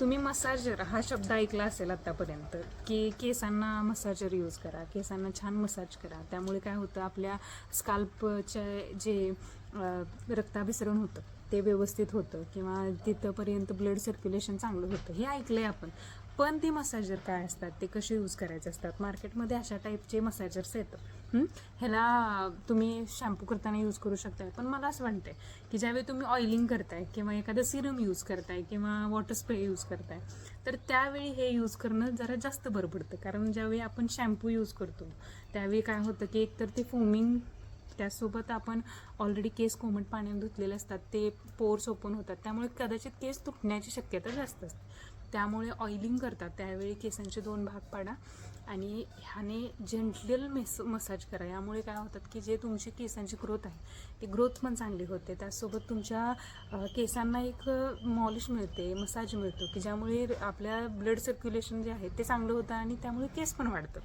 तुम्ही मसाजर हा शब्द ऐकला असेल आत्तापर्यंत, की केसांना मसाजर यूज करा, केसांना छान मसाज करा. त्यामुळे काय होतं, आपल्या स्काल्पचे जे रक्ताभिसरण होतं ते व्यवस्थित होतं किंवा तिथंपर्यंत ब्लड सर्क्युलेशन चांगलं होतं, हे ऐकलं आहे आपण. पण ते मसाजर काय असतात, ते कसे यूज करायचे असतात, मार्केटमध्ये अशा टाईपचे मसाजर्स येतं. ह्याला तुम्ही शॅम्पू करताना यूज करू शकताय. पण मला असं वाटतंय की ज्यावेळी तुम्ही ऑइलिंग करताय किंवा एखादं सिरम यूज करताय किंवा वॉटर स्प्रे यूज करताय, तर त्यावेळी हे यूज करणं जरा जास्त बरं पडतं. कारण ज्यावेळी आपण शॅम्पू यूज करतो त्यावेळी काय होतं की एकतर ते फोमिंग, त्यासोबत आपण ऑलरेडी केस कोमट पाण्याने धुतलेले असतात, ते पोर्स ओपन होतात, त्यामुळे कदाचित केस तुटण्याची शक्यता जास्त असते. त्यामुळे ऑइलिंग करतात त्यावेळी केसांचे 2 भाग पाडा आणि ह्याने जेंटल मसाज करा. यामुळे काय होतात की जे तुमची केसांची ग्रोथ आहे ती ग्रोथ पण चांगली होते. त्याचसोबत तुमच्या केसांना एक मॉलिश मिळते, मसाज मिळतो, की ज्यामुळे आपल्या ब्लड सर्क्युलेशन जे आहे ते चांगलं होतं आणि त्यामुळे केस पण वाढतं.